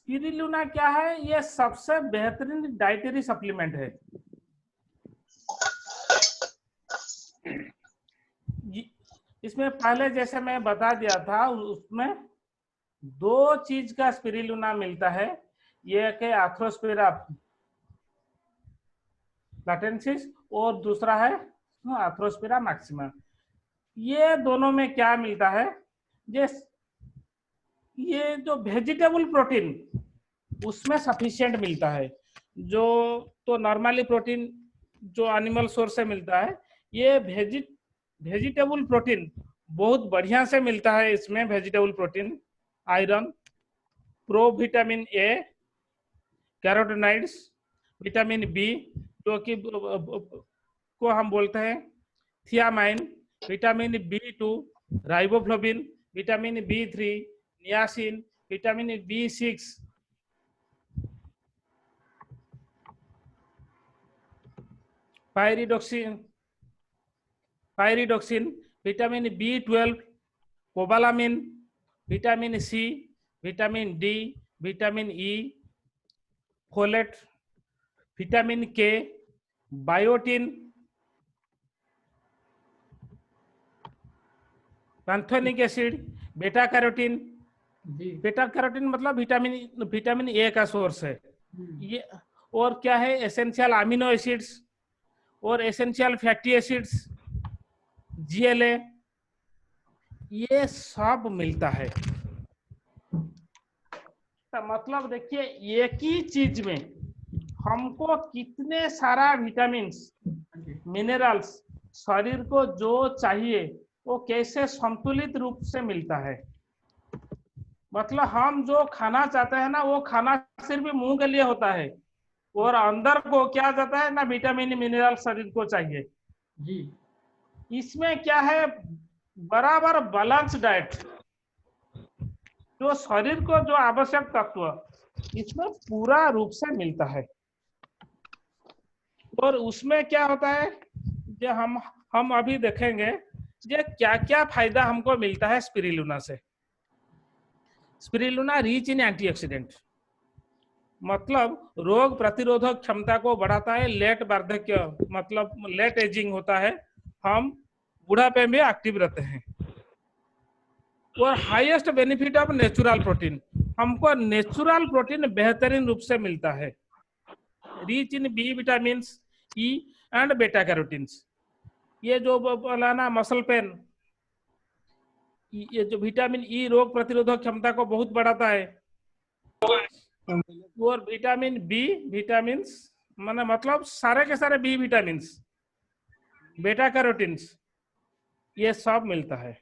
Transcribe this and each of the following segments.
Spirulina क्या है? ये सबसे बेहतरीन डाइटरी सप्लीमेंट है। इसमें पहले जैसे मैं बता दिया था, उसमें दो चीज का स्पिरुलिना मिलता है। ये कि आर्थ्रोस्पिरा लाटेंसिस और दूसरा है आर्थ्रोस्पिरा मैक्सिमा। ये दोनों में क्या मिलता है? ये जो वेजिटेबल प्रोटीन उसमें सफिशिएंट मिलता है। जो तो नॉर्मली प्रोटीन जो एनिमल सोर्स से मिलता है, ये वेजिटेबल प्रोटीन बहुत बढ़िया से मिलता है। इसमें vegetable protein, iron, pro vitamin A, carotenoids, vitamin B जो कि को हम बोलते हैं thiamine, vitamin बी2, riboflavin, vitamin B3, niacin, vitamin B6, pyridoxine, vitamin B12, cobalamin, vitamin C, vitamin D, vitamin E, folate, vitamin के, बायोटिन, पैंथोनिक एसिड, बेटा carotene. बेटा carotene मतलब विटामिन ए का सोर्स है ये। और क्या है? एसेंशियल अमीनो एसिड्स और एसेंशियल फैटी एसिड्स, जीएलए, ये सब मिलता है। तो मतलब देखिए, एक ही चीज में हमको कितने सारा विटामिन्स, मिनरल्स शरीर को जो चाहिए वो कैसे संतुलित रूप से मिलता है। मतलब हम जो खाना चाहते हैं ना, वो खाना सिर्फ मुंह के लिए होता है, और अंदर को क्या जाता है ना, विटामिन मिनरल शरीर को चाहिए जी। इसमें क्या है? बराबर बैलेंस डाइट, जो शरीर को जो आवश्यक तत्व इसमें पूरा रूप से मिलता है। और उसमें क्या होता है, जो हम अभी देखेंगे जो क्या क्या फायदा हमको मिलता है स्पिरुलिना से। स्पिरुलिना रिच इन एंटीऑक्सीडेंट, मतलब रोग प्रतिरोधक क्षमता को बढ़ाता है। लेट वार्धक्य मतलब लेट एजिंग होता है, हम बुढ़ापे में एक्टिव रहते हैं। और highest benefit of natural protein, हमको नेचुरल प्रोटीन बेहतरीन रूप से मिलता है। Rich in B vitamin E and beta carotenes. ये जो बोला ना मसल पेन, ये जो विटामिन ई रोग प्रतिरोधक क्षमता को बहुत बढ़ाता है। और विटामिन बी विटामिन मतलब सारे के सारे बी विटामिन, बेटा कैरोटीन्स, ये सब मिलता है।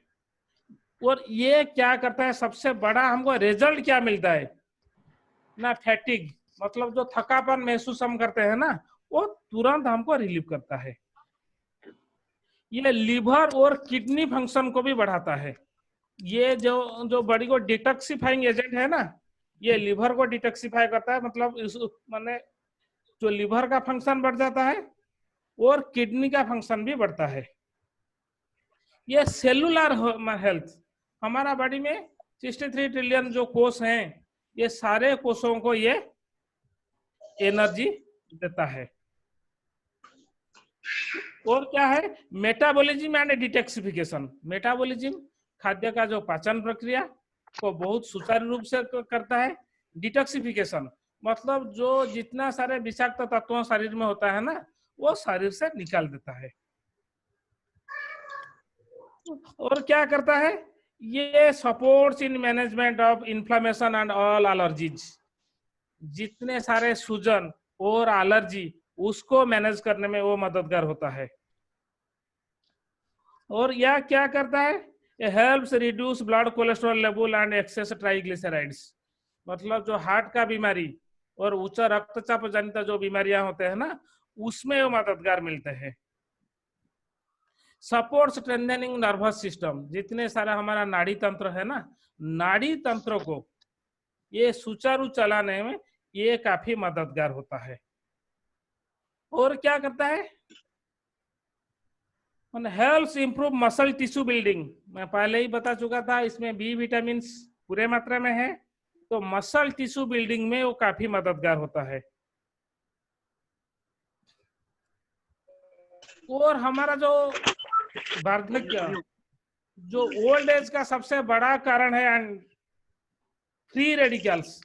और ये क्या करता है? सबसे बड़ा हमको रिजल्ट क्या मिलता है ना, फैटिग मतलब जो थकापन महसूस हम करते हैं ना, वो तुरंत हमको रिलीव करता है। ये लिवर और किडनी फंक्शन को भी बढ़ाता है। ये जो बॉडी को डिटॉक्सिफाइंग एजेंट है ना, ये लिवर को डिटॉक्सिफाई करता है। मतलब इस माने जो लिवर का फंक्शन बढ़ जाता है और किडनी का फंक्शन भी बढ़ता है। ये सेलुलर हेल्थ, हमारा बॉडी में 63 ट्रिलियन जो कोष हैं, ये सारे कोषों को ये एनर्जी देता है। और क्या है? Metabolism and detoxification. मेटाबॉलिज्म खाद्य का जो पाचन प्रक्रिया को बहुत सुचारू रूप से करता है। डिटॉक्सिफिकेशन मतलब जो जितना सारे विषाक्त तत्वों शरीर में होता है ना, वो शरीर से निकाल देता है। और क्या करता है? ये supports in management of inflammation and all allergies. जितने सारे सूजन और एलर्जी उसको मैनेज करने में वो मददगार होता है। और यह क्या करता है? Helps reduce blood cholesterol level and excess triglycerides. मतलब जो हार्ट का बीमारी और उच्च रक्तचाप जनित जो बीमारियां होते हैं ना, उसमें वो मददगार मिलते हैं। सपोर्ट स्ट्रेंथनिंग नर्वस सिस्टम, जितने सारा हमारा नाड़ी तंत्र है ना, नाड़ी तंत्र को ये सुचारू चलाने में ये काफी मददगार होता है। और क्या करता है? Helps improve muscle tissue building. मैं पहले ही बता चुका था, इसमें बी विटामिन पूरे मात्रा में है, तो मसल टिश्यू बिल्डिंग में वो काफी मददगार होता है। और हमारा जो वार्धक्य, जो ओल्ड एज का सबसे बड़ा कारण है फ्री रेडिकल्स,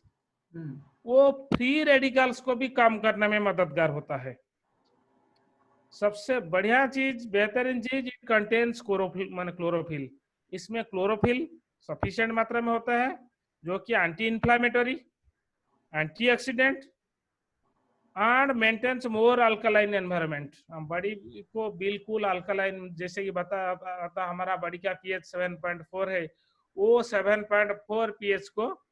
वो फ्री रेडिकल्स को भी कम करने में मददगार होता है। सबसे बढ़िया चीज, बेहतरीन चीज, इट कंटेन्स क्लोरोफिल, माने क्लोरोफिल। इसमें क्लोरोफिल सफिशिएंट मात्रा में होता है, जो कि anti inflammatory, antioxidant and maintains more alkaline environment. हम बॉडी को बिल्कुल अल्कलाइन, जैसे कि बता हमारा बॉडी का पीएच 7.4 है, वो 7.4 पीएच को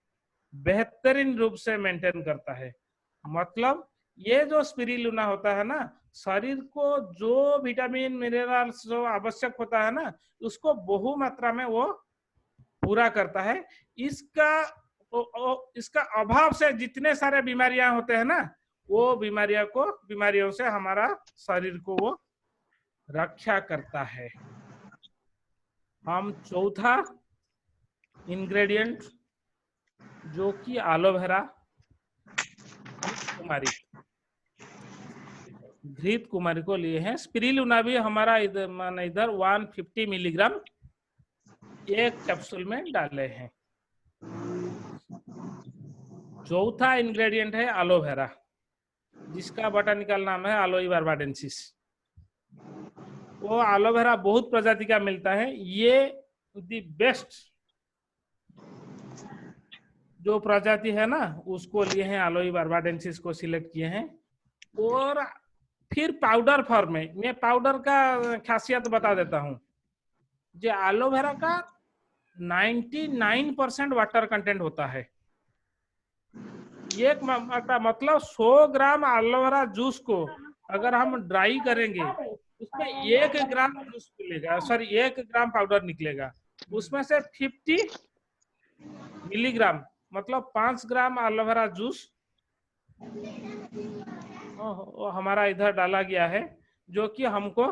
बेहतरीन रूप से मेंटेन करता है। मतलब ये जो स्पिरुलिना होता है ना, शरीर को जो विटामिन मिनरल्स जो आवश्यक होता है ना, उसको बहु मात्रा में वो पूरा करता है। इसका अभाव से जितने सारे बीमारियां होते हैं ना, वो बीमारियों से हमारा शरीर को वो रक्षा करता है। हम चौथा इंग्रेडिएंट, जो कि एलोवेरा कुमारी, घृत कुमारी को लिए हैं। स्पिरुलिना भी हमारा इधर 150 मिलीग्राम एक कैप्सूल में डाले हैं। चौथा इंग्रेडिएंट है एलोवेरा, जिसका बोटानिकल नाम है एलोई बार्बाडेंसिस। वो एलोवेरा बहुत प्रजाति का मिलता है। ये दी बेस्ट जो प्रजाति है ना, उसको लिए हैं, एलोई बार्बाडेंसिस को सिलेक्ट किए हैं। और फिर पाउडर फॉर्म में, मैं पाउडर का खासियत बता देता हूँ। जो एलोवेरा का 99% वाटर कंटेंट होता है। एक मतलब 100 ग्राम एलोवेरा जूस को अगर हम ड्राई करेंगे, उसमें 1 ग्राम जूस मिलेगा, सॉरी 1 ग्राम पाउडर निकलेगा। उसमें से 50 मिलीग्राम मतलब 5 ग्राम एलोवेरा जूस हमारा इधर डाला गया है, जो कि हमको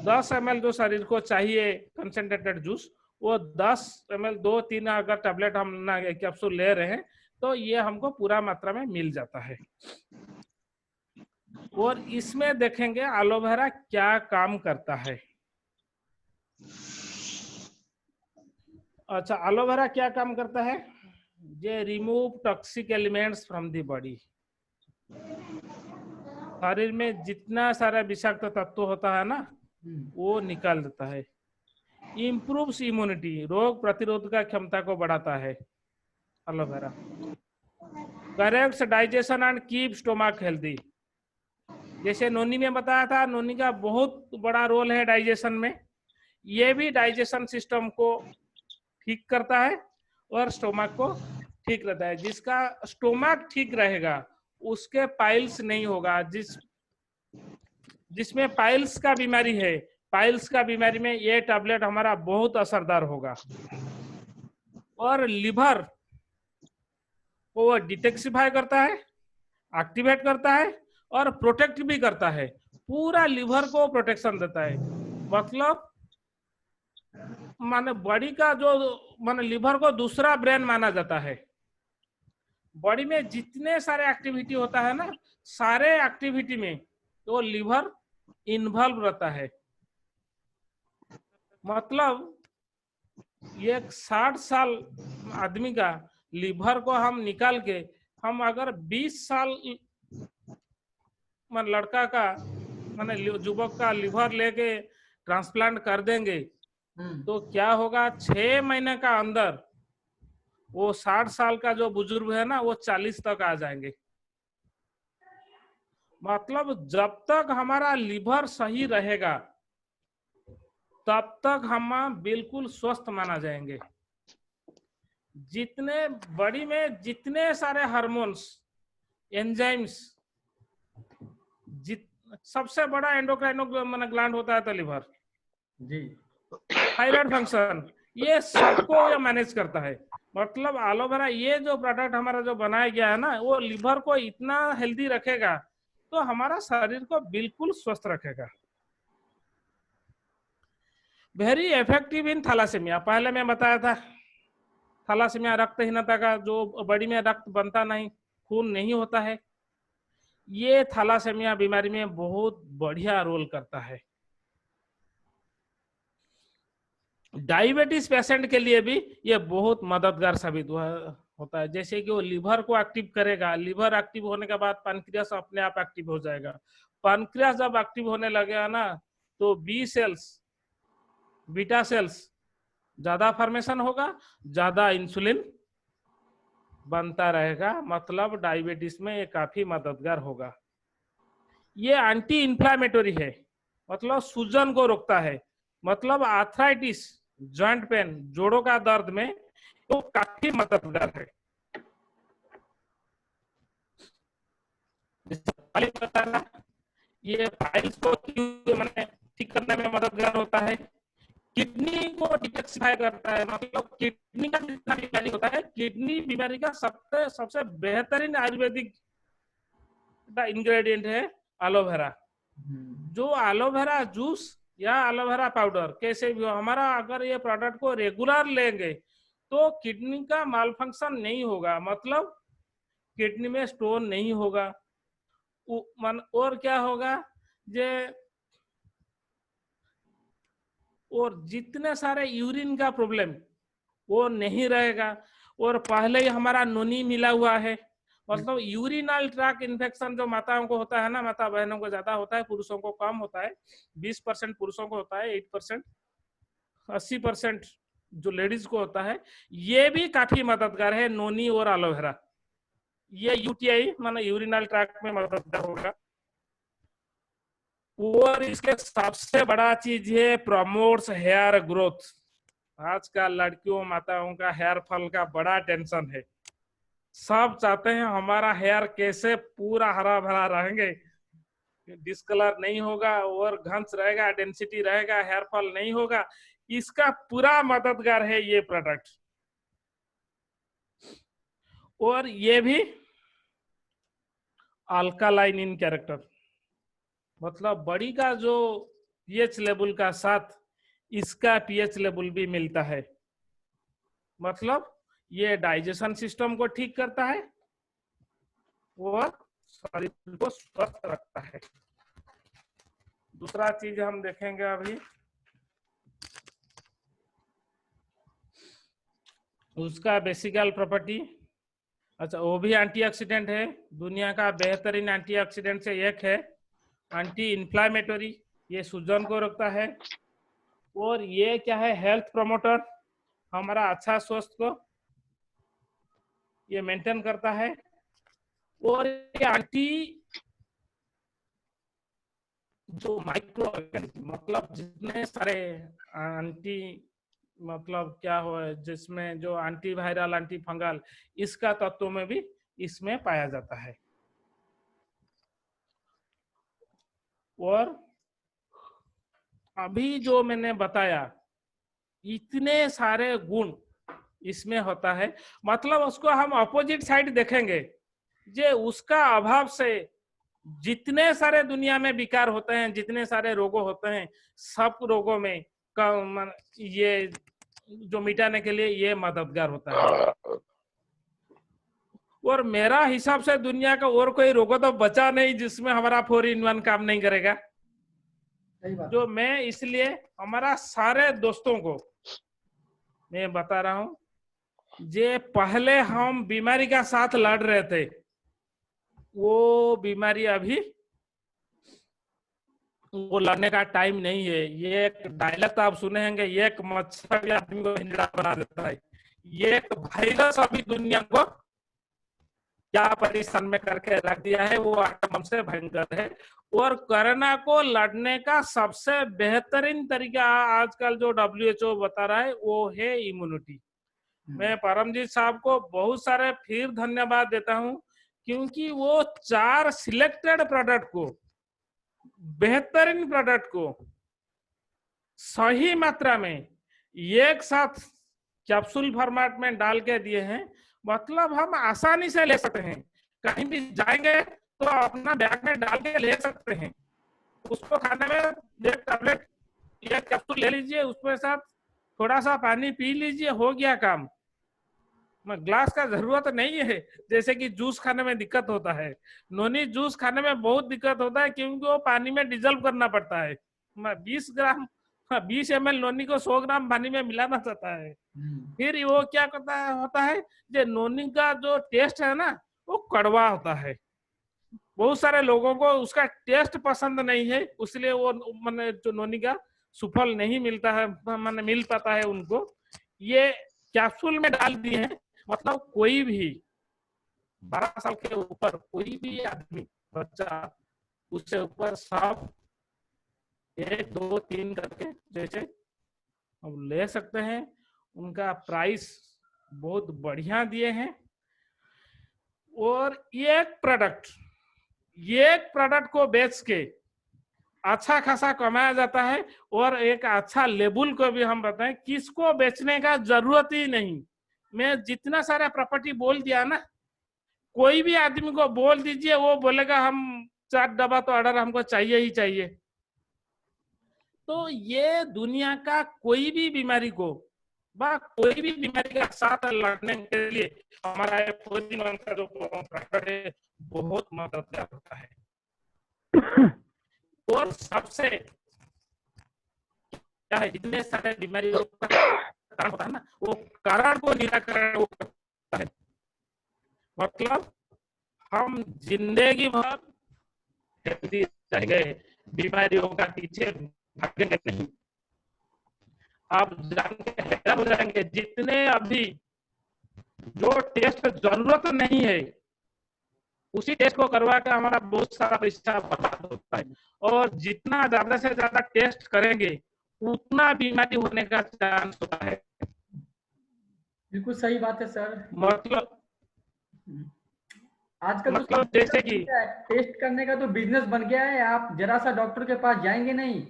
10 ml जो शरीर को चाहिए कंसंट्रेटेड जूस, वो 10 ml 2-3 अगर टैबलेट हम ना कैप्सूल ले रहे हैं, तो ये हमको पूरा मात्रा में मिल जाता है। और इसमें देखेंगे एलोवेरा क्या काम करता है। अच्छा, एलोवेरा क्या काम करता है? ये remove toxic elements from the body. शरीर में जितना सारा विषाक्त तत्व होता है ना, वो निकाल देता है। इम्प्रूव्स इम्यूनिटी, रोग प्रतिरोध का क्षमता को बढ़ाता है aloe vera. Corrects digestion and keep stomach healthy. जैसे नोनी में बताया था, नोनी का बहुत बड़ा रोल है डाइजेशन में। ये भी डाइजेशन सिस्टम को ठीक करता है और स्टोमक को ठीक रहता है। जिसका स्टोमक ठीक रहेगा उसके पाइल्स नहीं होगा। जिसमें पाइल्स का बीमारी है, पाइल्स का बीमारी में ये टैबलेट हमारा बहुत असरदार होगा। और लिवर को डिटॉक्सिफाई करता है, एक्टिवेट करता है और प्रोटेक्ट भी करता है। पूरा लिवर को प्रोटेक्शन देता है। मतलब माने बॉडी का जो माने लिवर को दूसरा ब्रेन माना जाता है। बॉडी में जितने सारे एक्टिविटी होता है ना, सारे एक्टिविटी में तो लिवर इन्वॉल्व रहता है। मतलब ये 60 साल आदमी का लिवर को हम निकाल के, हम अगर 20 साल मन लड़का का माने युवक का लिवर लेके ट्रांसप्लांट कर देंगे, तो क्या होगा, 6 महीने का अंदर वो 60 साल का जो बुजुर्ग है ना, वो 40 तक आ जाएंगे। मतलब जब तक हमारा लिवर सही रहेगा तब तक हम बिल्कुल स्वस्थ माना जाएंगे। जितने बॉडी में जितने सारे हार्मोन्स, एंजाइम्स, सबसे बड़ा एंडोक्राइनो ग्लैंड होता है तो लिवर जी, थायराइड फंक्शन, ये सबको ये मैनेज करता है। मतलब एलोवेरा ये जो प्रोडक्ट हमारा जो बनाया गया है ना, वो लिवर को इतना हेल्दी रखेगा तो हमारा शरीर को बिल्कुल स्वस्थ रखेगा। वेरी इफेक्टिव इन थैलासेमिया, पहले मैं बताया था थैलासीमिया रक्तहीनता का, जो बॉडी में रक्त बनता नहीं, खून नहीं होता है, ये थैलासीमिया बीमारी में बहुत बढ़िया रोल करता है। डायबिटीज पेशेंट के लिए भी ये बहुत मददगार साबित होता है। जैसे कि वो लिवर को एक्टिव करेगा, लिवर एक्टिव होने के बाद पैनक्रियास अपने आप एक्टिव हो जाएगा। पैनक्रियास जब एक्टिव होने लगेगा ना, तो बी सेल्स, बीटा सेल्स ज्यादा फॉर्मेशन होगा, ज्यादा इंसुलिन बनता रहेगा, मतलब डायबिटीज में ये काफी मददगार होगा। ये एंटी इंफ्लामेटरी है, मतलब सूजन को रोकता है, मतलब आर्थराइटिस, जॉइंट पेन, जोड़ों का दर्द में तो काफी मददगार है। ये फाइल्स को ठीक करने में मददगार होता है। किडनी को डिटॉक्सिफाई करता है, मतलब किडनी का जितना बीमारी होता है, किडनी बीमारी का सबसे बेहतरीन आयुर्वेदिक इंग्रेडिएंट है एलोवेरा। जो एलोवेरा जूस या एलोवेरा पाउडर कैसे भी हो, हमारा अगर ये प्रोडक्ट को रेगुलर लेंगे तो किडनी का मालफंक्शन नहीं होगा, मतलब किडनी में स्टोन नहीं होगा। और क्या होगा, जे और जितने सारे यूरिन का प्रॉब्लम वो नहीं रहेगा। और पहले ही हमारा नोनी मिला हुआ है, मतलब यूरिनल ट्रैक इन्फेक्शन जो माताओं को होता है ना, माता बहनों को ज्यादा होता है, पुरुषों को कम होता है। 20% पुरुषों को होता है, 8%, 80% जो लेडीज को होता है। ये भी काफी मददगार है नोनी और एलोवेरा। ये यूटीआई माना यूरिनल ट्रैक में मददगार होगा। और इसके सबसे बड़ा चीज है प्रमोट्स हेयर ग्रोथ। आजकल लड़कियों माताओं का हेयर फॉल का बड़ा टेंशन है। सब चाहते हैं हमारा हेयर कैसे पूरा हरा भरा रहेंगे, डिस्कलर नहीं होगा और घंस रहेगा, डेंसिटी रहेगा, हेयर फॉल नहीं होगा। इसका पूरा मददगार है ये प्रोडक्ट। और ये भी अल्कालाइन इन कैरेक्टर, मतलब बॉडी का जो पीएच लेवल का साथ इसका पीएच लेवल भी मिलता है, मतलब ये डाइजेशन सिस्टम को ठीक करता है और शरीर को स्वस्थ रखता है। दूसरा चीज हम देखेंगे अभी, उसका बेसिकल प्रॉपर्टी। अच्छा, वो भी एंटीऑक्सीडेंट है, दुनिया का बेहतरीन एंटीऑक्सीडेंट से एक है। एंटी इंफ्लामेटरी, ये सूजन को रोकता है। और ये क्या है, हेल्थ प्रमोटर, हमारा अच्छा स्वास्थ्य को ये मेंटेन करता है। और ये एंटी जो माइक्रो ऑर्गेनिज्म, मतलब जितने सारे एंटी, मतलब क्या हो, जिसमें जो एंटीवायरल, एंटी फंगल, इसका तत्व में भी इसमें पाया जाता है। और अभी जो मैंने बताया इतने सारे गुण इसमें होता है, मतलब उसको हम अपोजिट साइड देखेंगे, जे उसका अभाव से जितने सारे दुनिया में विकार होते हैं, जितने सारे रोगों होते हैं, सब रोगों में ये जो मिटाने के लिए ये मददगार होता है। और मेरा हिसाब से दुनिया का और कोई रोग तो बचा नहीं जिसमें हमारा 4-in-1 काम नहीं करेगा। जो मैं इसलिए हमारा सारे दोस्तों को मैं बता रहा हूं, जे पहले हम बीमारी का साथ लड़ रहे थे, वो बीमारी अभी वो लड़ने का टाइम नहीं है। ये एक डायलॉग आप सुने होंगे, एक मच्छर भी आदमी को हिंजड़ा बना देता है। ये एक वायरस अभी दुनिया को क्या परेशान में करके रख दिया है, वो आक्रमण से भयंकर है। और कोरोना को लड़ने का सबसे बेहतरीन तरीका आजकल जो WHO बता रहा है वो है इम्यूनिटी। मैं परमजीत साहब को बहुत सारे फिर धन्यवाद देता हूं, क्योंकि वो 4 सिलेक्टेड प्रोडक्ट को, बेहतरीन प्रोडक्ट को सही मात्रा में एक साथ कैप्सूल फॉर्मेट में डाल के दिए हैं, मतलब हम आसानी से ले सकते हैं। कहीं भी जाएंगे तो अपना बैग में डाल के ले सकते हैं। उसको खाने में एक टैबलेट या कैप्सूल ले लीजिए, उसके साथ थोड़ा सा पानी पी लीजिए, हो गया काम। ग्लास का जरूरत नहीं है। जैसे कि जूस खाने में दिक्कत होता है, नोनी जूस खाने में बहुत दिक्कत होता है क्योंकि वो पानी में डिजल्व करना पड़ता है। 20 ग्राम, 20 ml नोनी को 100 ग्राम पानी में मिलाना चाहता है। फिर वो क्या करता है, होता है जो नोनी का जो टेस्ट है ना वो कड़वा होता है। बहुत सारे लोगों को उसका टेस्ट पसंद नहीं है, इसलिए वो मैंने जो नोनी का सुफल नहीं मिलता है, मैंने मिल पाता है उनको। ये कैप्सूल में डाल दिए हैं, मतलब कोई भी 12 साल के ऊपर कोई भी आदमी, बच्चा, उससे ऊपर सब 1 2 3 करके जैसे अब ले सकते हैं। उनका प्राइस बहुत बढ़िया दिए हैं। और एक प्रोडक्ट को बेच के अच्छा खासा कमाया जाता है। और एक अच्छा लेबल को भी हम बताएं, किसको बेचने का जरूरत ही नहीं। मैं जितना सारा प्रॉपर्टी बोल दिया ना, कोई भी आदमी को बोल दीजिए, वो बोलेगा हम 4 डब्बा तो ऑर्डर हमको चाहिए ही चाहिए। तो ये दुनिया का कोई भी बीमारी को कोई भी बीमारी का साथ लड़ने के लिए हमारा 4-in-1 का जो प्रोडक्ट है बहुत मददगार होता है। और सबसे क्या है, जितने सारे बीमारियों का कारण होता है ना, वो कारण को निराकरण वो करता है। मतलब हम जिंदगी भर हेल्दी रहेंगे, बीमारियों का पीछे भागेंगे नहीं। आप जान के हैरान हो जाएंगे, जितने अभी जो टेस्ट जरूरत नहीं है उसी टेस्ट को करवा के हमारा बहुत सारा पैसा बर्बाद होता है। और जितना ज्यादा से ज्यादा टेस्ट करेंगे उतना बीमारी होने का चांस होता है। बिल्कुल सही बात है सर। मतलब आजकल मतलब जैसे कि टेस्ट करने का तो बिजनेस बन गया है। आप जरा सा डॉक्टर के पास जाएंगे नहीं,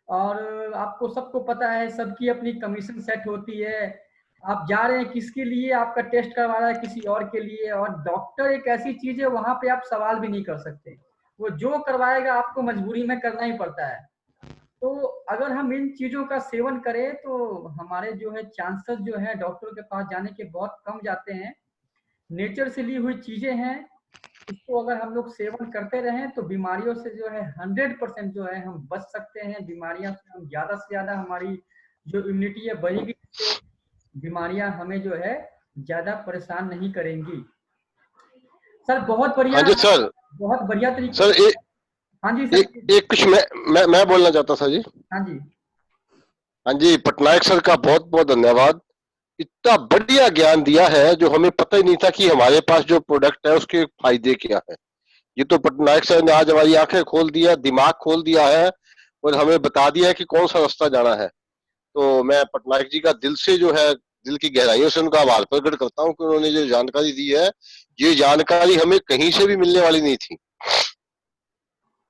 और आपको सबको पता है सबकी अपनी कमीशन सेट होती है। आप जा रहे हैं किसके लिए, आपका टेस्ट करवा रहा है किसी और के लिए। और डॉक्टर एक ऐसी चीज है, वहां पे आप सवाल भी नहीं कर सकते, वो जो करवाएगा आपको मजबूरी में करना ही पड़ता है। तो अगर हम इन चीजों का सेवन करें तो हमारे जो है चांसेस जो है डॉक्टर के पास जाने के बहुत कम जाते हैं। नेचर से ली हुई चीजें हैं, इसको अगर हम लोग सेवन करते रहें तो बीमारियों से जो है 100% जो है हम बच सकते हैं। बीमारियां से हम ज्यादा से ज्यादा, हमारी जो इम्यूनिटी है बढ़ेगी, जिससे बीमारियां हमें जो है ज्यादा परेशान नहीं करेंगी। सर बहुत बढ़िया, हाँ जी सर, बहुत बढ़िया तरीके सर से। हाँ जी सर। एक कुछ मैं बोलना चाहता था जी। हाँ जी। हाँ जी, पटनायक सर का बहुत बहुत धन्यवाद। इतना बढ़िया ज्ञान दिया है जो हमें पता ही नहीं था कि हमारे पास जो प्रोडक्ट है उसके फायदे क्या है। ये तो पटनायक सर ने आज हमारी आंखें खोल दिया, दिमाग खोल दिया है और हमें बता दिया है कि कौन सा रास्ता जाना है। तो मैं पटनायक जी का दिल से जो है, दिल की गहराइयों से उनका आभार प्रकट करता हूँ कि उन्होंने जो जानकारी दी है, ये जानकारी हमें कहीं से भी मिलने वाली नहीं थी।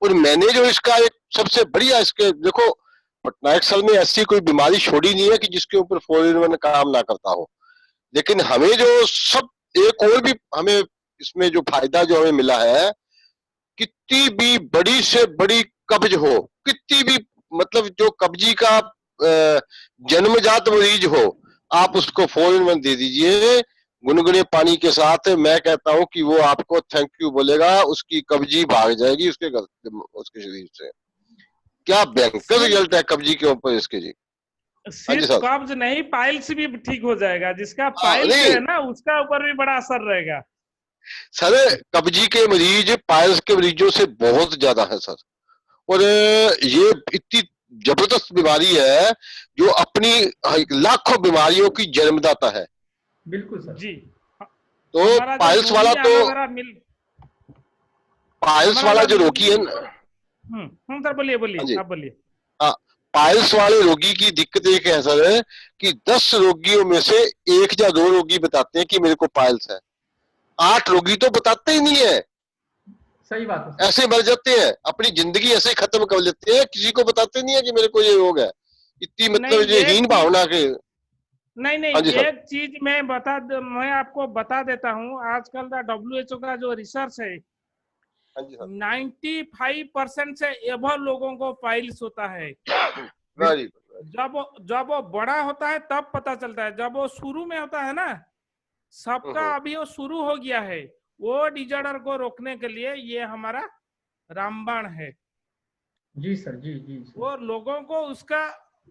और मैंने जो इसका एक सबसे बढ़िया, इसके देखो, पटनायक सर ने ऐसी कोई बीमारी छोड़ी नहीं है कि जिसके ऊपर 4-in-1 काम ना करता हो। लेकिन हमें जो सब एक और भी हमें इसमें जो फायदा जो हमें मिला है, कितनी भी बड़ी से बड़ी कब्ज हो, कितनी भी मतलब जो कब्जी का जन्मजात मरीज हो, आप उसको 4-in-1 दे दीजिए गुनगुने पानी के साथ। मैं कहता हूं कि वो आपको थैंक यू बोलेगा, उसकी कब्जी भाग जाएगी उसके शरीर से। क्या भयंकर रिजल्ट है कब्जी के ऊपर इसके जी। हाँ जी सिर्फ सर। कब्ज नहीं, पाइल्स भी ठीक हो जाएगा। जिसका पाइल्स नहीं है ना उसका ऊपर भी बड़ा असर रहेगा। सर, कब्जी के मरीज पाइल्स के मरीजों से बहुत ज्यादा है सर। और ये इतनी जबरदस्त बीमारी है जो अपनी लाखों बीमारियों की जन्मदाता है। बिल्कुल सर जी। तो हमारा जो पाइल्स वाला नोनी तो एलोवेरा मिल पाइल्स हमारा वाला जो जो रोगी नोनी, है ना। सर बोलिए हाँ बोलिए, जी। आप बोलिए। हाँ, पाइल्स वाले रोगी की दिक्कत एक है सर कि 10 रोगियों में से 1 या 2 रोगी बताते हैं कि मेरे को पाइल्स है। 8 रोगी तो बताते ही नहीं है, सही बात है सर। ऐसे मर जाते हैं, अपनी जिंदगी ऐसे ही खत्म कर लेते हैं, किसी को बताते नहीं है कि मेरे को ये रोग है। इतनी मतलब नहीं ये एक हीन चीज, भावना के। नहीं हाँ जी सर। एक चीज मैं आपको बता देता हूँ। आजकल का WHO का जो रिसर्च है, हाँ जी सर। 95% से एबव लोगों को पाइल्स होता है। वेरी जब जब वो बड़ा होता है तब पता चलता है। जब वो शुरू में होता है ना, सबका अभी वो शुरू हो गया है। वो डिजॉर्डर को रोकने के लिए ये हमारा रामबाण है। जी सर, जी जी सर। और लोगों को उसका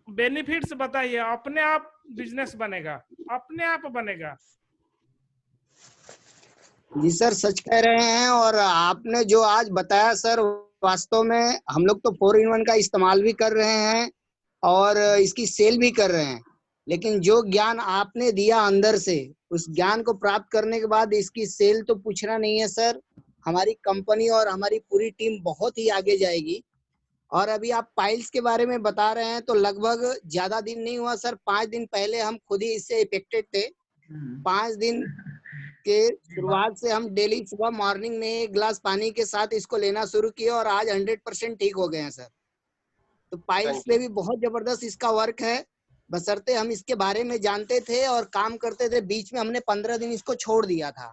बेनिफिट्स बताइए, अपने आप बिजनेस बनेगा, अपने आप बनेगा। जी सर, सच कह रहे हैं। और आपने जो आज बताया सर, वास्तव में हम लोग तो 4-in-1 का इस्तेमाल भी कर रहे हैं और इसकी सेल भी कर रहे हैं, लेकिन जो ज्ञान आपने दिया अंदर से, उस ज्ञान को प्राप्त करने के बाद इसकी सेल तो पूछना नहीं है सर। हमारी कंपनी और हमारी पूरी टीम बहुत ही आगे जाएगी। और अभी आप पाइल्स के बारे में बता रहे हैं, तो लगभग ज्यादा दिन नहीं हुआ सर, 5 दिन पहले हम खुद ही इससे इफेक्टेड थे। 5 दिन के शुरुआत से हम डेली सुबह मॉर्निंग में 1 गिलास पानी के साथ इसको लेना शुरू किए और आज 100% ठीक हो गए हैं सर। तो पाइल्स पे भी बहुत जबरदस्त इसका वर्क है, बशर्ते हम इसके बारे में जानते थे और काम करते थे। बीच में हमने 15 दिन इसको छोड़ दिया था,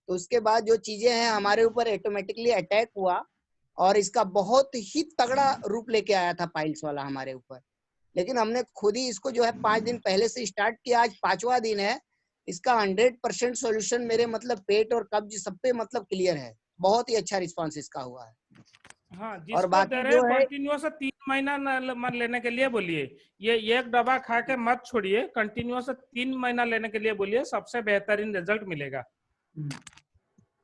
तो उसके बाद जो चीजें हैं हमारे ऊपर ऑटोमेटिकली अटैक हुआ और इसका बहुत ही तगड़ा रूप लेके आया था पाइल्स वाला हमारे ऊपर। लेकिन हमने खुद ही इसको जो है 5 दिन पहले से स्टार्ट किया, आज 5वां दिन है। इसका 100% सॉल्यूशन मेरे मतलब पेट और कब्ज सब पे मतलब क्लियर है। बहुत ही अच्छा रिस्पांस इसका हुआ है। हाँ, और जिसको बाकी दे रहे जो है कंटिन्यूअस 3 महीना मत लेने के लिए बोलिए, ये एक दवा खा के मत छोड़िए, कंटिन्यूअस 3 महीना लेने के लिए बोलिए, सबसे बेहतरीन रिजल्ट मिलेगा।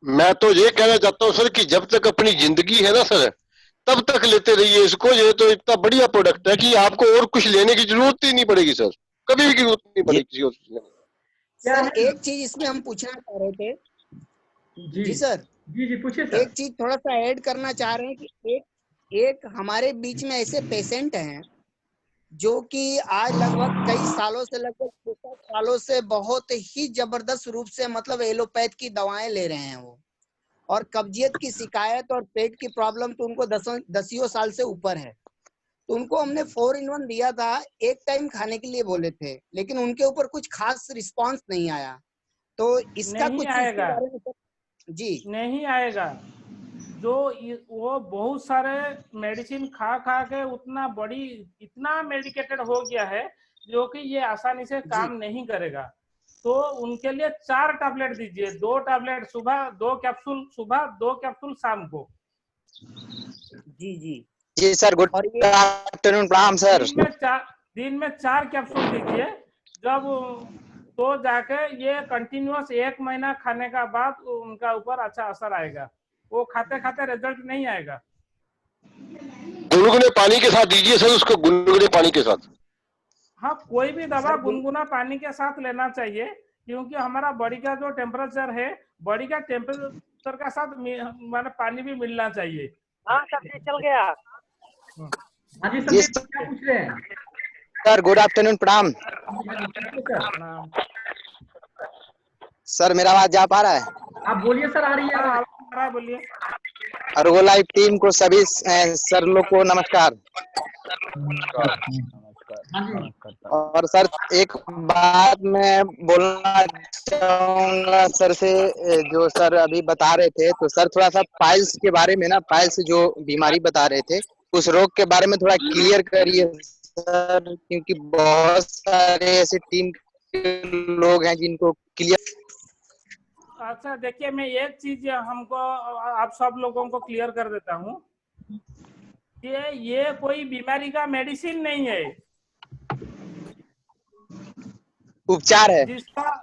मैं तो ये कहना चाहता हूँ सर कि जब तक अपनी जिंदगी है ना सर, तब तक लेते रहिए इसको। ये तो इतना बढ़िया प्रोडक्ट है कि आपको और कुछ लेने की जरूरत ही नहीं पड़ेगी सर, कभी भी जरूरत नहीं पड़ेगी किसी और चीज लेने की। सर एक चीज इसमें हम पूछना चाह रहे थे। जी सर, जी पूछिए सर। एक चीज थोड़ा सा ऐड करना चाह रहे हैं कि एक हमारे बीच में ऐसे पेशेंट हैं जो कि आज लगभग कई सालों से, लगभग 6 सालों से बहुत ही जबरदस्त रूप से मतलब एलोपैथ की दवाएं ले रहे हैं वो, और कब्जियत की शिकायत और पेट की प्रॉब्लम तो उनको 10 साल से ऊपर है। तो उनको हमने 4-in-1 दिया था, एक टाइम खाने के लिए बोले थे, लेकिन उनके ऊपर कुछ खास रिस्पांस नहीं आया। तो इसका नहीं कुछ इसके आएगा, बारे में जी नहीं आएगा। वो बहुत सारे मेडिसिन खा खा के इतना मेडिकेटेड हो गया है जो कि ये आसानी से काम नहीं करेगा। तो उनके लिए 4 टैबलेट दीजिए, 2 टैबलेट सुबह, 2 कैप्सूल सुबह, 2 कैप्सूल शाम को। जी सर, गुड आफ्टरनून, प्रणाम सर। दिन में 4 कैप्सूल दीजिए, जब तो जाके ये कंटिन्यूअस 1 महीना खाने का बाद उनका ऊपर अच्छा असर आएगा। वो खाते खाते रिजल्ट नहीं आएगा। गुनगुने पानी के साथ दीजिए सर उसको, गुनगुने पानी के साथ। हाँ, कोई भी दवा गुनगुना पानी के साथ लेना चाहिए, क्योंकि हमारा बॉडी का जो टेम्परेचर है, बॉडी का टेम्परेचर का साथ माने पानी भी मिलना चाहिए। हाँ सर, चल गया। हाँ जी सर, क्या पूछ रहे हैं सर? गुड आफ्टरनून, प्रणाम सर। मेरा आवाज जा पा रहा है? आप बोलिए सर, आ रही है। बोलिए। अर्गो लाइफ टीम को सभी सर लोग को नमस्कार। और सर एक बात मैं बोलना चाहूंगा सर से, जो सर अभी बता रहे थे, तो सर थोड़ा सा पाइल्स के बारे में ना, पाइल्स जो बीमारी बता रहे थे, उस रोग के बारे में थोड़ा क्लियर करिए सर, क्योंकि बहुत सारे ऐसे टीम के लोग हैं जिनको क्लियर। अच्छा देखिए, मैं एक चीज हमको आप सब लोगों को क्लियर कर देता हूँ कि ये कोई बीमारी का मेडिसिन नहीं है, उपचार है। जिसका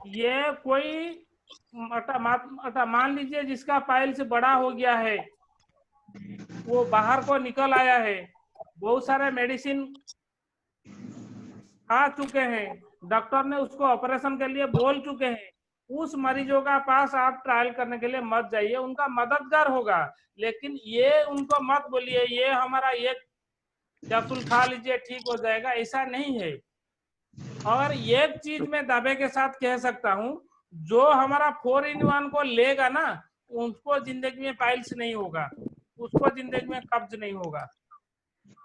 ये कोई मान लीजिए जिसका पाइल्स बड़ा हो गया है, वो बाहर को निकल आया है, बहुत सारे मेडिसिन खा चुके हैं, डॉक्टर ने उसको ऑपरेशन के लिए बोल चुके हैं, उस मरीजों का पास आप ट्रायल करने के लिए मत जाइए। उनका मददगार होगा, लेकिन ये उनको मत बोलिए ये हमारा एक कैप्सूल खा लीजिए ठीक हो जाएगा, ऐसा नहीं है। और एक चीज मैं दावे के साथ कह सकता हूँ, जो हमारा 4-in-1 को लेगा ना, उसको जिंदगी में पाइल्स नहीं होगा, उसको जिंदगी में कब्ज नहीं होगा।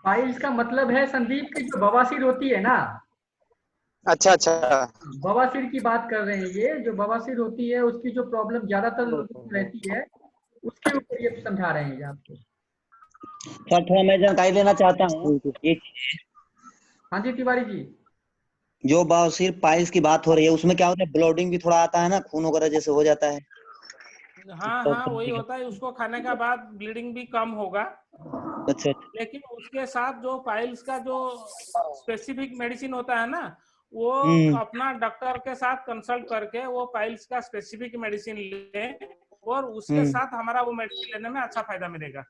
पाइल्स का मतलब है संदीप की जो बवासीर होती है ना। अच्छा अच्छा, बवासीर की बात कर रहे हैं। ये जो बवासीर होती है उसकी जो प्रॉब्लम ज्यादातर लोगों को रहती है, उसके ऊपर ये समझा रहे हैं आपको। सर थोड़ा मैं जानकारी लेना चाहता हूँ। हाँ जी तिवारी जी। जो बवासीर पाइल्स की बात हो रही है उसमें क्या होता है, ब्लोडिंग भी थोड़ा आता है ना, खून वगैरह जैसे हो जाता है। हाँ तो हाँ वही होता है, उसको खाने का बाद ब्लीडिंग भी कम होगा। अच्छा लेकिन उसके साथ जो पाइल्स का जो स्पेसिफिक मेडिसिन होता है ना, वो अपना डॉक्टर के साथ कंसल्ट करके वो पाइल्स का स्पेसिफिक मेडिसिन लें, और उसके साथ हमारा वो मेडिसिन लेने में अच्छा फायदा मिलेगा।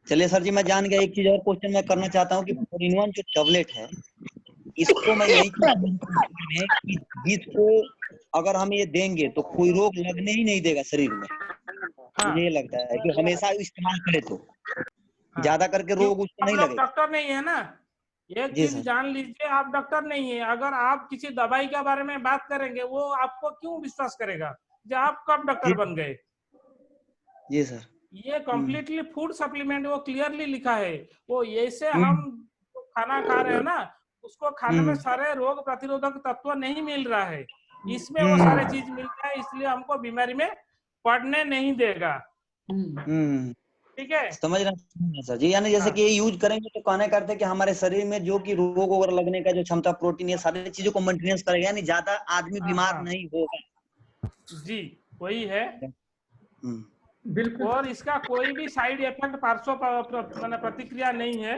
चलिए सर जी, मैं जान गया। एक चीज और क्वेश्चन मैं करना चाहता हूँ कि 4-in-1 जो टैबलेट है, इसको मैं यही कि जिसको अगर हम ये देंगे तो कोई रोग लगने ही नहीं देगा शरीर में। हाँ मुझे ये लगता है कि हमेशा इस्तेमाल करे तो हाँ। ज्यादा करके क्यों रोग उसको आप नहीं लोग लगेगा। डॉक्टर नहीं है ना, एक जी चीज सर। जान लीजिए, आप डॉक्टर नहीं है, अगर आप किसी दवाई के बारे में बात करेंगे वो आपको क्यों विश्वास करेगा, जो आप कब डॉक्टर बन गए। जी सर। ये कम्प्लीटली फूड सप्लीमेंट, वो क्लियरली लिखा है, वो ऐसे हम खाना खा रहे हैं ना, उसको खाने में सारे रोग प्रतिरोधक तत्व नहीं मिल रहा है, इसमें वो सारे चीज मिलता है, इसलिए हमको बीमारी में पड़ने नहीं देगा। ठीक है, समझ रहे हैं सर जी। यानी जैसे कि ये यूज करेंगे तो कहने करते हैं कि हमारे शरीर में जो कि रोग वगैरह लगने का जो क्षमता, प्रोटीन, ये सारी चीजों को मेंटेनेंस करेगा, यानी ज्यादा आदमी बीमार नहीं होगा। जी वही है। बिल्कुल। और इसका कोई भी साइड इफेक्ट, पार्श्व माने प्रतिक्रिया नहीं है,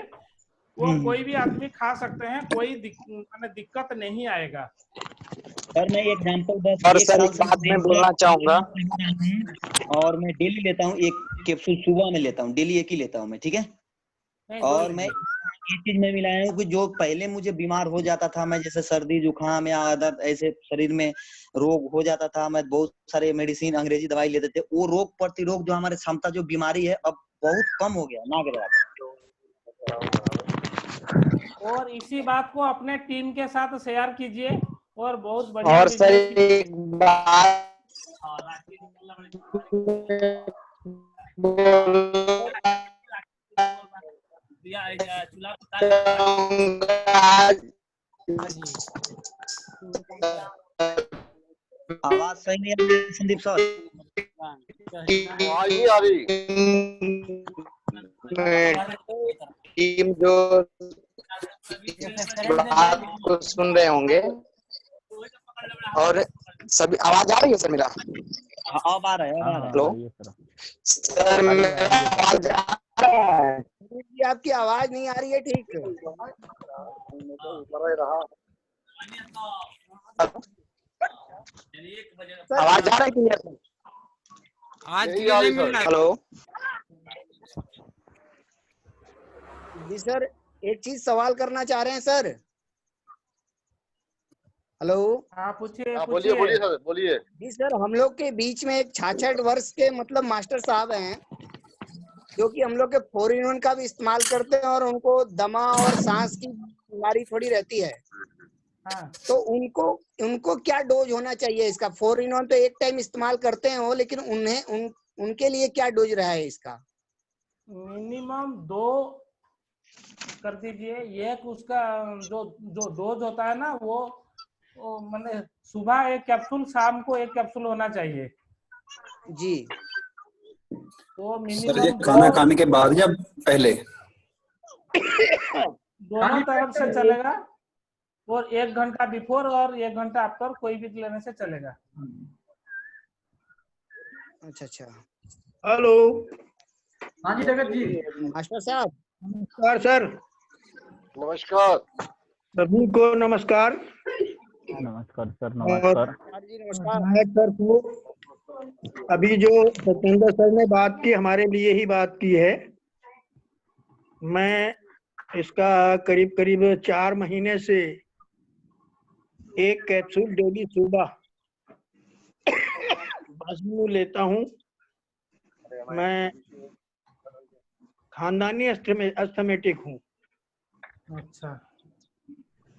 वो कोई भी आदमी खा सकते हैं, कोई दिक्कत नहीं आएगा। और मैं एग्जांपल बस और एक सर साल एक से बात मैं बोलना चाहूंगा। और मैं डेली लेता हूँ एक कैप्सूल, सुबह में लेता हूँ, डेली एक ही लेता हूँ मैं, ठीक है। और मैं एक चीज में मिलाया हूँ कि जो पहले मुझे बीमार हो जाता था, मैं जैसे सर्दी जुकाम या अदर ऐसे शरीर में रोग हो जाता था, मैं बहुत सारे मेडिसिन अंग्रेजी दवाई लेते थे, वो रोग प्रतिरोग जो हमारे क्षमता जो बीमारी है अब बहुत कम हो गया, ना के बराबर। और इसी बात को अपने टीम के साथ शेयर कीजिए, और बहुत बढ़िया और सर बिजनेस की एक बात आवाज सही नहीं आ रही संदीप सर। आवाज नहीं आ रही। टीम जो बात को सुन रहे होंगे, और सभी आवाज आ रही है सर मेरा? अब आ रहा है, अब आ रहा है। हेलो सर, मेरा आवाज आ रहा है? जी आपकी आवाज नहीं आ रही है ठीक। आवाज आ रहा है क्लियर? आज नहीं मिल रहा। हेलो जी सर, एक चीज सवाल करना चाह रहे हैं सर। हेलो। हाँ पूछिए बोलिए बोलिए सर, बोलिए। जी सर, हम लोग के बीच में एक 66 वर्ष के मतलब मास्टर साहब हैं, जो कि हम लोग के 4-in-1 का भी इस्तेमाल करते हैं, और उनको दमा और सांस की बीमारी थोड़ी रहती है। तो उनको क्या डोज होना चाहिए इसका? 4-in-1 तो एक टाइम इस्तेमाल करते हैं वो, लेकिन उनके लिए क्या डोज रहा है इसका? मिनिमम 2 कर दीजिए। एक उसका जो जो डोज होता है ना, वो मैंने सुबह एक कैप्सूल, शाम को एक कैप्सूल होना चाहिए जी। तो सर मिनिमम ये खाना खाने के बाद या पहले? दोनों तरफ से चलेगा, और 1 घंटा बिफोर और 1 घंटा आफ्टर कोई भी लेने से चलेगा। अच्छा अच्छा। हेलो। हाँ जी जगत जी। मास्टर साहब नमस्कार सर। नमस्कार सभी को नमस्कार। नमस्कार सर। नमस्कार जी। नमस्कार सर को अभी जो सत्येंद्र सर ने बात की, हमारे लिए ही बात की है। मैं इसका करीब करीब 4 महीने से एक कैप्सूल डेली सुबह बस लेता हूँ। मैं खानदानी अस्थमेटिक हूँ। अच्छा।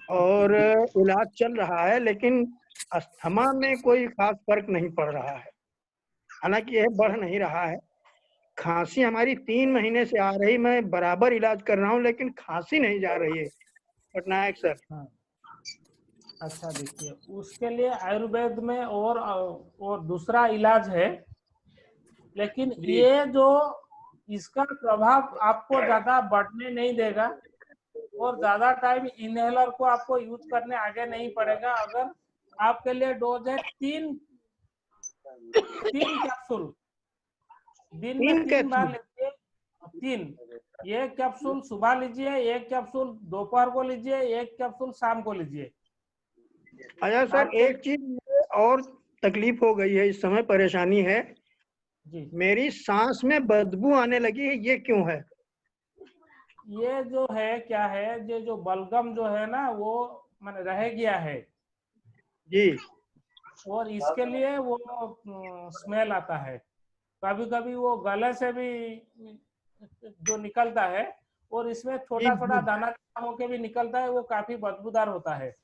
और इलाज चल रहा है, लेकिन अस्थमा में कोई खास फर्क नहीं पड़ रहा है। हालांकि यह बढ़ नहीं रहा है। खांसी हमारी 3 महीने से आ रही, मैं बराबर इलाज कर रहा हूँ, लेकिन खांसी नहीं जा रही है पटनायक सर। अच्छा देखिए, उसके लिए आयुर्वेद में और दूसरा इलाज है, लेकिन ये जो इसका प्रभाव आपको ज्यादा बढ़ने नहीं देगा, और ज्यादा टाइम इनहेलर को आपको यूज करने आगे नहीं पड़ेगा। अगर आपके लिए डोज है तीन कैप्सूल दिन में 3 बार लीजिए। 3, एक कैप्सूल सुबह लीजिए, एक कैप्सूल दोपहर को लीजिए, एक कैप्सूल शाम को लीजिए। अच्छा सर, एक चीज और तकलीफ हो गई है इस समय, परेशानी है जी। मेरी सांस में बदबू आने लगी है, ये क्यों है? ये जो है क्या है, ये जो बलगम जो है ना वो माने रह गया है जी, और इसके लिए वो स्मेल आता है। कभी कभी वो गले से भी जो निकलता है और इसमें छोटा छोटा दाना होके भी निकलता है, वो काफी बदबूदार होता है।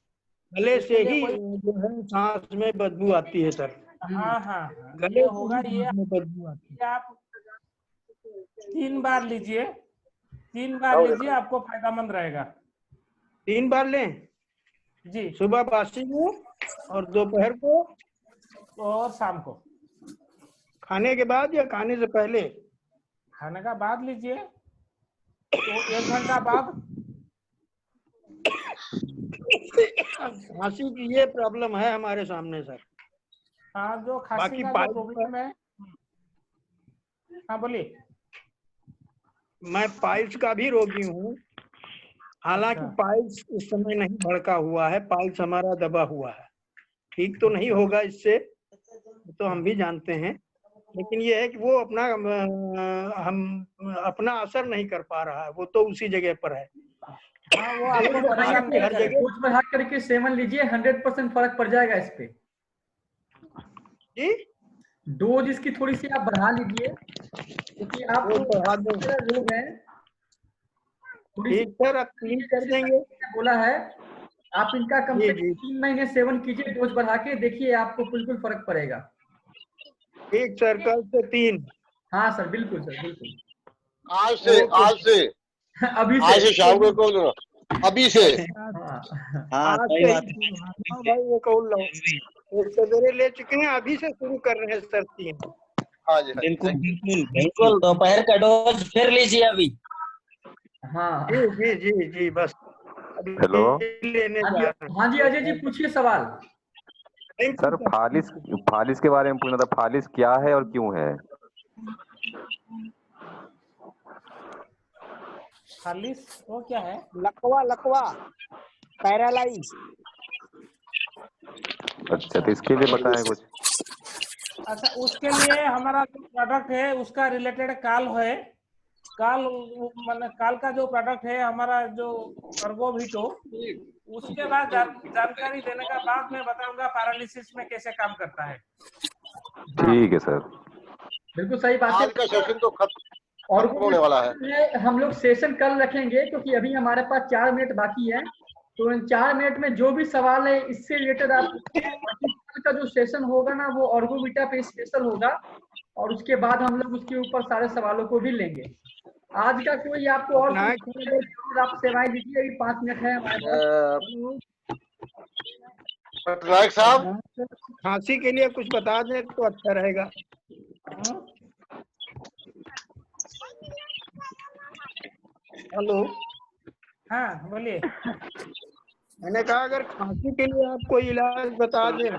गले से ही जो है सांस में बदबू आती है सर। हाँ हाँ, गले ये से होगा। ही सांस में बदबू आती है। आप 3 बार लीजिए, 3 बार लीजिए, आपको फायदामंद रहेगा। 3 बार लें जी, सुबह बासी को और दोपहर को और शाम को। खाने के बाद या खाने से पहले? खाने का बाद लीजिए, तो 1 घंटा बाद। खांसी की ये प्रॉब्लम है हमारे सामने सर। हाँ, जो खांसी का जो प्रॉब्लम है। हाँ बोलिए। मैं पाइल्स का भी रोगी हूँ, हालांकि पाइल्स इस समय नहीं भड़का हुआ है, पाइल्स हमारा दबा हुआ है। ठीक तो नहीं होगा इससे, तो हम भी जानते हैं, लेकिन ये है कि वो अपना हम अपना असर नहीं कर पा रहा है, वो तो उसी जगह पर है। हाँ, वो आपको परेशान नहीं हर करेगा। जगह डोज बढ़ा करके सेवन लीजिए, 100% फर्क पड़ जाएगा इस पे। जी, डोज इसकी थोड़ी सी आप बढ़ा लीजिए, क्योंकि आपको रोग है। ठीक सर, आप 3 कर देंगे बोला है, आप इनका कम से कम 3 महीने सेवन कीजिए, डोज बढ़ा के देखिए, आपको बिल्कुल फर्क पड़ेगा। ठीक सर, कल से 3। हाँ सर, बिल्कुल सर, बिल्कुल। आज से अभी आज से शाम को बोल दूंगा, अभी से। हाँ सही बात है भाई, ये कौन लो एक सवेरे ले चुके हैं, अभी से शुरू कर रहे हैं सर 3। हाँ जी, बिल्कुल बिल्कुल बिल्कुल, दोपहर का डोज फिर लीजिए अभी। हाँ जी जी जी जी, बस हेलो, लेने जा रहे हैं। हाँ जी, अजय जी पूछिए सवाल। सर फालिस के बारे में पूछना था। फालिस क्या है और क्यों है? फालिस वो क्या है? लकवा पैरालाइज। अच्छा, तो इसके लिए बताएं कुछ। अच्छा, उसके लिए हमारा जो प्रोडक्ट है उसका रिलेटेड काल है। काल का जो प्रोडक्ट है हमारा जो अर्गोविटो, उसके बाद जानकारी देने का बाद मैं बताऊंगा पैरालिसिस में कैसे काम करता है। ठीक है सर, बिल्कुल सही बात है। आज का सेशन तो खत्म और होने वाला है। हम लोग सेशन कल रखेंगे, क्योंकि अभी हमारे पास 4 मिनट बाकी है। तो इन 4 मिनट में जो भी सवाल है इससे रिलेटेड आप का जो सेशन होगा ना, वो ऑर्गोविटा पे स्पेशल होगा, और उसके बाद हम लोग उसके ऊपर सारे सवालों को भी लेंगे। आज का कोई आपको और जरूर आप सेवाएं दीजिए, अभी 5 मिनट है हमारे पास। पटनायक साहब, खांसी के लिए कुछ बता दें तो अच्छा रहेगा। हेलो, हाँ बोलिए। मैंने कहा अगर खांसी के लिए आप कोई इलाज बता दें।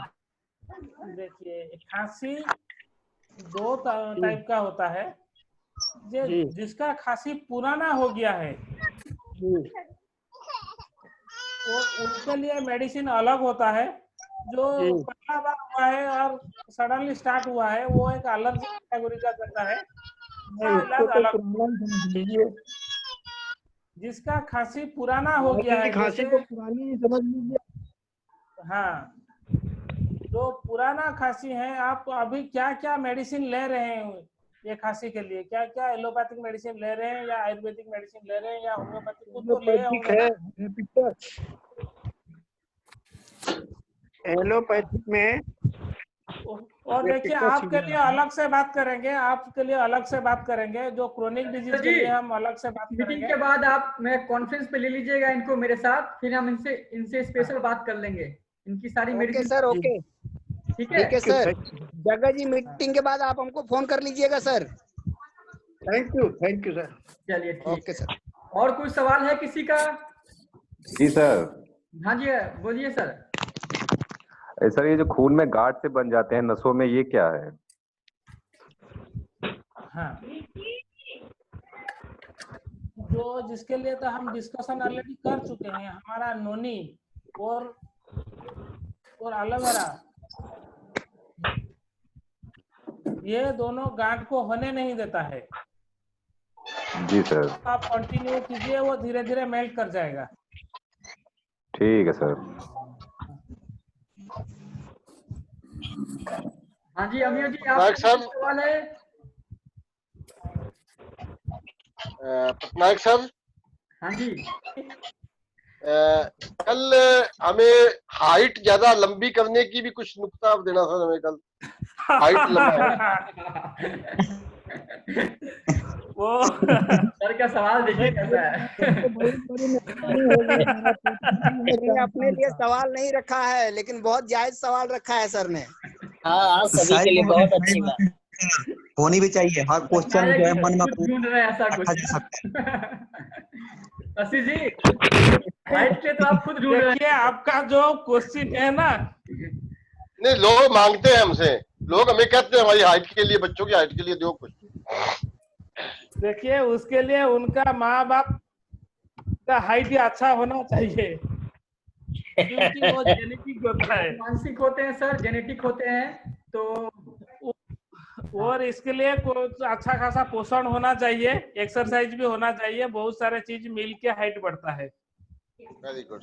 देखिए, खांसी 2 टाइप का होता है। जिसका खांसी पुराना हो गया है वो उसके लिए मेडिसिन अलग होता है। जो पहला बार हुआ है और सडनली स्टार्ट हुआ है, वो एक एलर्जी कैटेगरी का करता है। जिसका खांसी पुराना हो गया है, खांसी को पुरानी समझ लीजिए। हाँ, जो पुराना खांसी है, आप अभी क्या क्या मेडिसिन ले रहे हैं ये खांसी के लिए? क्या क्या एलोपैथिक मेडिसिन ले रहे हैं, या आयुर्वेदिक मेडिसिन ले रहे हैं, या होम्योपैथिक? कुछ तो ले होंगे। एलोपैथिक में। और देखिए, आपके लिए अलग से बात करेंगे, आपके लिए अलग से बात करेंगे। जो क्रोनिक डिजीज के लिए हम अलग से बात करेंगे। मीटिंग के बाद आप मैं कॉन्फ्रेंस पे ले लीजिएगा इनको मेरे साथ, फिर हम इनसे स्पेशल बात कर लेंगे, इनकी सारी मेडिसिन। सर ओके, ठीक है सर। जगह जी, मीटिंग के बाद आप हमको फोन कर लीजिएगा सर। Thank you sir. चलिए ठीक। Okay sir. और कोई सवाल है किसी का? जी सर। हाँ जी, बोलिए सर। सर ये जो खून में गांठ से बन जाते हैं नसों में, ये क्या है? हाँ, जो जिसके लिए तो हम डिस्कशन ऑलरेडी कर चुके हैं, हमारा नोनी और एलोवेरा, ये दोनों गांठ को होने नहीं देता है। जी सर। आप कंटिन्यू कीजिए, वो धीरे धीरे मेल्ट कर जाएगा। ठीक है सर। हाँ जी अमीर जी, पटनायक आपका साहब। सवाल है? पटनायक साहब, हाँ जी। कल हमें हाइट ज्यादा लंबी करने की भी कुछ नुक्ता आप देना सर हमें कल। हाइट लंबा वो सर का सवाल देखिए कैसा है। लेकिन अपने लिए सवाल नहीं रखा है, लेकिन बहुत जायज सवाल रखा है सर ने। हाँ, सभी के लिए बहुत अच्छी बात। होनी भी चाहिए, हर क्वेश्चन जो है मन में खुद ढूंढ रहे हैं ऐसा रखा कुछ। जा सकता है। शशि जी, हाइट के तो आप खुद ढूंढ रहे देखिए, आपका जो क्वेश्चन है ना, नहीं, लोग मांगते हैं हमसे, लोग हमें कहते हैं हमारी हाइट के लिए, बच्चों की हाइट के लिए दो कुछ। देखिए उसके लिए उनका माँ बाप का हाइट ही अच्छा होना चाहिए, क्योंकि वो जेनेटिक होता है। मानसिक होते हैं सर, जेनेटिक होते हैं, तो और इसके लिए कुछ अच्छा खासा पोषण होना चाहिए, एक्सरसाइज भी होना चाहिए, बहुत सारे चीज मिल के हाइट बढ़ता है। Very good.